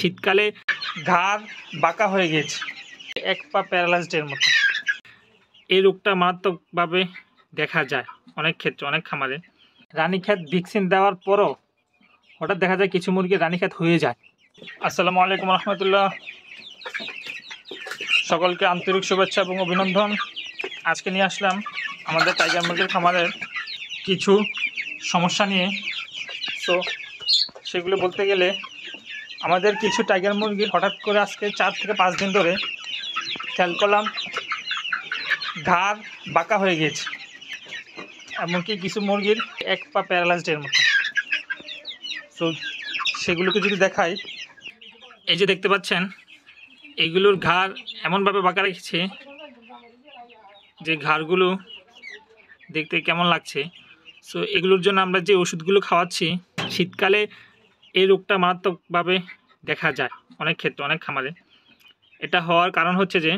শীতকালে ঘাড় বাঁকা হয়ে গেছে, এক পা প্যারালাইজডের মতো। এই রোগটা মারাত্মকভাবে দেখা যায় অনেক ক্ষেত্রে, অনেক খামারে। রানীক্ষেত ভ্যাকসিন দেওয়ার পরও হঠাৎ দেখা যায় কিছু মুরগির রানীক্ষেত হয়ে যায়। আসসালামু আলাইকুম রহমতুল্লাহ, সকলকে আন্তরিক শুভেচ্ছা এবং অভিনন্দন। আজকে নিয়ে আসলাম আমাদের টাইগার মুরগির খামারের কিছু সমস্যা নিয়ে। তো সেগুলো বলতে গেলে আমাদের কিছু টাইগার মুরগি হঠাৎ করে আজকে 4 থেকে 5 দিন ধরে খেয়াল করলাম ঘাড় বাঁকা হয়ে গেছে, এমনকি কিছু মুরগির এক পা প্যারালাইজডের মতো। তো সেগুলোকে যদি দেখাই, এই যে দেখতে পাচ্ছেন এইগুলোর ঘাড় এমনভাবে বাঁকা রেখেছে যে ঘাড়গুলো দেখতে কেমন লাগছে। সো এগুলোর জন্য আমরা যে ওষুধগুলো খাওয়াচ্ছি, শীতকালে এই রোগটা মারাত্মকভাবে দেখা যায় অনেক ক্ষেত্রে, অনেক খামারে। এটা হওয়ার কারণ হচ্ছে যে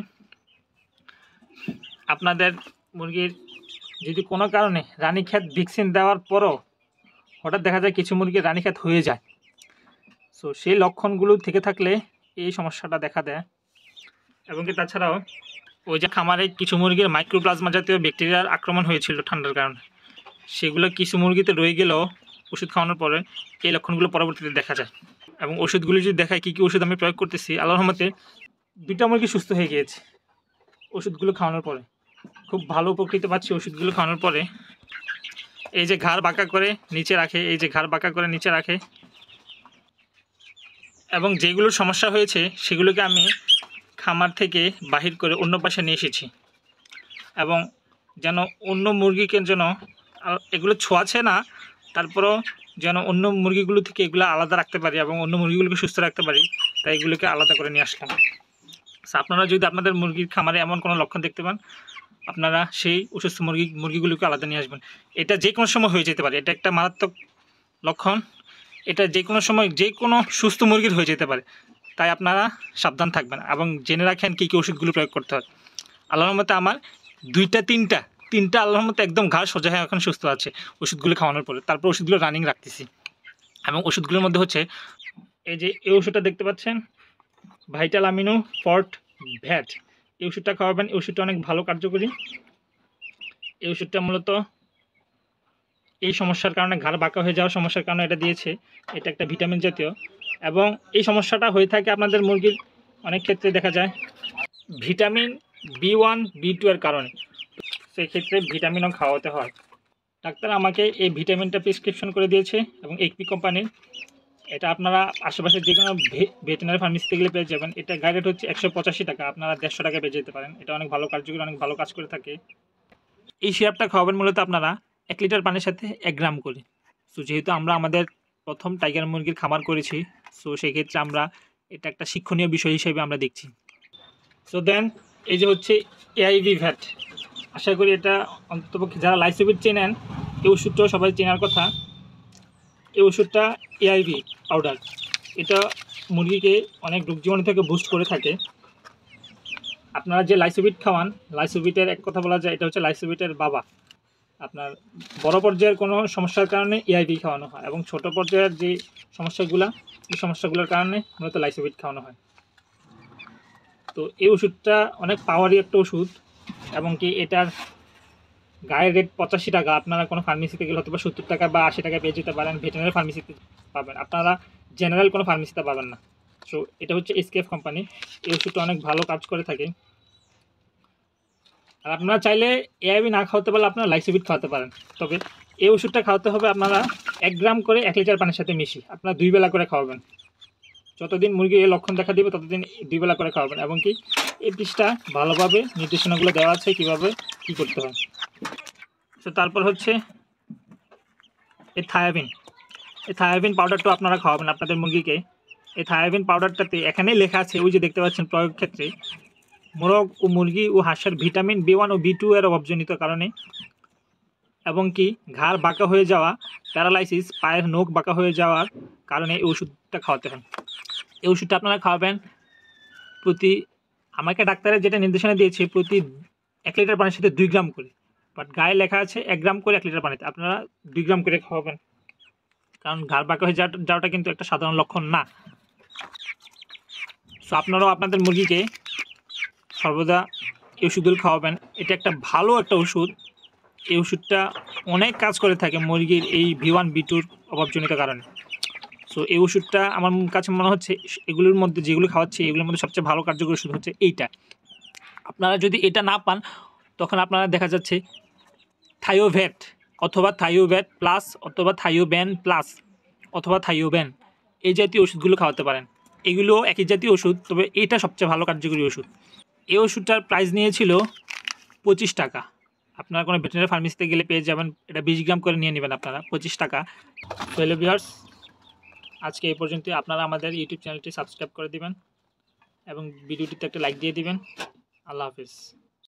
আপনাদের মুরগির যদি কোনো কারণে রানীক্ষেত ভ্যাকসিন দেওয়ার পরও হঠাৎ দেখা যায় কিছু মুরগির রানীক্ষেত হয়ে যায়। সো সেই লক্ষণগুলো থেকে থাকলে এই সমস্যাটা দেখা দেয়। এবং কি তাছাড়াও ওই যে খামারে কিছু মুরগির মাইক্রোপ্লাজমা জাতীয় ব্যাকটেরিয়ার আক্রমণ হয়েছিল ঠান্ডার কারণে, সেগুলো কিছু মুরগিতে রয়ে গেলেও ওষুধ খাওয়ানোর পরে এই লক্ষণগুলো পরবর্তীতে দেখা যায়। এবং ওষুধগুলি যদি দেখায় কী কী ওষুধ আমি প্রয়োগ করতেছি, আল্লাহর রহমতে 2টা মুরগি সুস্থ হয়ে গিয়েছে ওষুধগুলো খাওয়ানোর পরে। খুব ভালো উপকৃত পাচ্ছি ওষুধগুলো খাওয়ানোর পরে। এই যে ঘাড় বাঁকা করে নিচে রাখে, এই যে ঘাড় বাঁকা করে নিচে রাখে, এবং যেগুলোর সমস্যা হয়েছে সেগুলোকে আমি খামার থেকে বাহির করে অন্য পাশে নিয়ে এসেছি, এবং যেন অন্য মুরগিকে যেন এগুলো ছোঁয়াছে না, তারপরও যেন অন্য মুরগিগুলো থেকে এগুলো আলাদা রাখতে পারি এবং অন্য মুরগিগুলোকে সুস্থ রাখতে পারি, তাই এগুলোকে আলাদা করে নিয়ে আসলাম। আপনারা যদি আপনাদের মুরগির খামারে এমন কোনো লক্ষণ দেখতে পান, আপনারা সেই অসুস্থ মুরগিগুলোকে আলাদা নিয়ে আসবেন। এটা যে কোনো সময় হয়ে যেতে পারে, এটা একটা মারাত্মক লক্ষণ। এটা যে কোনো সময় যে কোনো সুস্থ মুরগির হয়ে যেতে পারে, তাই আপনারা সাবধান থাকবেন এবং জেনে রাখেন কী কী ওষুধগুলো প্রয়োগ করতে হয়। আল্লাহর মতে আমার 2-3টা আল্লাহর মতে একদম ঘাড় সোজা হয়ে এখন সুস্থ আছে ওষুধগুলো খাওয়ানোর পরে। তারপর ওষুধগুলো রানিং রাখতেছি, এবং ওষুধগুলোর মধ্যে হচ্ছে এই যে এই ওষুধটা দেখতে পাচ্ছেন, ভাইটাল অ্যামিনো ফর্ট ভ্যাট। এই ওষুধটা খাওয়াবেন। এই ওষুধটা অনেক ভালো কার্যকরী। এই ওষুধটা মূলত এই সমস্যার কারণে, ঘাড় বাঁকা হয়ে যাওয়ার সমস্যার কারণে এটা দিয়েছে। এটা একটা ভিটামিন জাতীয়, এবং এই সমস্যাটা হয়ে থাকে আপনাদের মুরগির অনেক ক্ষেত্রে দেখা যায় ভিটামিন B1 B2 এর কারণে। সেই ক্ষেত্রে ভিটামিনও খাওয়াতে হয়। ডাক্তার আমাকে এই ভিটামিনটা প্রেসক্রিপশন করে দিয়েছে, এবং এইচপি কোম্পানির। এটা আপনারা আশেপাশে যে কোনো ভেটেরিনারি ফার্মেসিতে গেলে পেয়ে যাবেন। এটা গাইডেড হচ্ছে 185 টাকা, আপনারা 150 টাকা পেয়ে যেতে পারেন। এটা অনেক ভালো কার্যকরী, অনেক ভালো কাজ করে থাকে। এই সিরাপটা খাওয়াবেন মূলত আপনারা 1 লিটার পানির সাথে 1 গ্রাম করে। সো যেহেতু আমরা আমাদের প্রথম টাইগার মুরগির খামার করেছি, সো সেক্ষেত্রে আমরা এটা একটা শিক্ষণীয় বিষয় হিসেবে আমরা দেখছি। সো দেন এই যে হচ্ছে এআইভি ভ্যাট, আশা করি এটা অন্ততপক্ষে যারা লাইসোবিট চেনেন, এই ওষুধটাও সবাই চেনার কথা। এই ওষুধটা এআইভি পাউডার, এটা মুরগিকে অনেক রোগ জীবাণু থেকে বুস্ট করে থাকে। আপনারা যে লাইসোবিট খাওয়ান, লাইসোবিটের এক কথা বলা যায় এটা হচ্ছে লাইসোবিটের বাবা। আপনার বড় পর্যায়ের কোনো সমস্যার কারণে এআইভি খাওয়ানো হয়, এবং ছোট পর্যায়ের যে সমস্যাগুলো, এই সমস্যাগুলোর কারণে মূলত লাইসোবিট খাওয়ানো হয়। তো এই ওষুধটা অনেক পাওয়ারি একটা ওষুধ, এবং কি এটার গায়ের রেট 85 টাকা। আপনারা কোনো ফার্মেসিতে গেলে হয়তো 70 টাকা বা 80 টাকা পেয়ে যেতে পারেন, ভেটেরিনারি ফার্মেসিতে পাবেন, আপনারা জেনারেল কোনো ফার্মেসিতে পাবেন না। সো এটা হচ্ছে এসকেএফ কোম্পানি। এই ওষুধটা অনেক ভালো কাজ করে থাকে। আর আপনারা চাইলে এআইভি না খাওয়াতে পারলে আপনারা লাইসোবিট খাওয়াতে পারেন, তবে এই ওষুধটা খাওয়াতে হবে আপনারা 1 গ্রাম করে 1 লিটার পানির সাথে মিশিয়ে। আপনারা 2 বেলা করে খাওয়াবেন। যতদিন মুরগি এই লক্ষণ দেখা দিবে ততদিন 2 বেলা করে খাওয়াবেন, এবং কি এই পৃষ্ঠা ভালোভাবে নির্দেশনাগুলো দেওয়া আছে কীভাবে কী করতে হয়। তো তারপর হচ্ছে এই থায়াবিন পাউডারটা আপনারা খাওয়াবেন আপনাদের মুরগিকে। এই থায়াবিন পাউডারটাতে এখানেই লেখা আছে, ওই যে দেখতে পাচ্ছেন প্রয়োগ ক্ষেত্রে, মোরগ ও মুরগি ও হাঁসের ভিটামিন B1 ও B2 এর অভাবজনিত কারণে, এবং কি ঘাড় বাঁকা হয়ে যাওয়া, প্যারালাইসিস, পায়ের নখ বাঁকা হয়ে যাওয়ার কারণে এই ওষুধটা খাওয়াতে হয়। এই ওষুধটা আপনারা খাওয়াবেন আমাকে ডাক্তারের যেটা নির্দেশনা দিয়েছে, প্রতি 1 লিটার পানির সাথে 2 গ্রাম করে। বাট গায়ে লেখা আছে 1 গ্রাম করে 1 লিটার পানিতে, আপনারা 2 গ্রাম করে খাওয়াবেন, কারণ ঘাড় বাঁকা হয়ে যাওয়াটা কিন্তু একটা সাধারণ লক্ষণ না। সো আপনারাও আপনাদের মুরগিকে সর্বদা এই ওষুধগুলো খাওয়াবেন। এটা একটা ভালো একটা ওষুধ। এই ওষুধটা অনেক কাজ করে থাকে মুরগির এই V1 V2 অভাবজনিত কারণে। সো এই ওষুধটা আমার কাছে মনে হচ্ছে এগুলোর মধ্যে যেগুলো খাওয়াচ্ছি এগুলোর মধ্যে সবচেয়ে ভালো কার্যকরী ওষুধ হচ্ছে এইটা। আপনারা যদি এটা না পান তখন আপনারা দেখা যাচ্ছে থায়োভেট অথবা থায়োভেট প্লাস অথবা থায়োব্যান প্লাস অথবা থায়োব্যান এই জাতীয় ওষুধগুলো খাওয়াতে পারেন। এগুলো একই জাতীয় ওষুধ, তবে এটা সবচেয়ে ভালো কার্যকরী ওষুধ। এই ওষুধটার প্রাইস নিয়েছিল 25 টাকা। আপনারা কোনো ভেটেরিনারি ফার্মেসিতে গেলে পেয়ে যাবেন। এটা 20 গ্রাম করে নিয়ে নেবেন আপনারা, 25 টাকা। তো হ্যালো ভিউয়ার্স, আজকে এই পর্যন্তই। আপনারা আমাদের ইউটিউব চ্যানেলটি সাবস্ক্রাইব করে দিবেন এবং ভিডিওটিতে একটা লাইক দিয়ে দিবেন। আল্লাহ হাফিজ।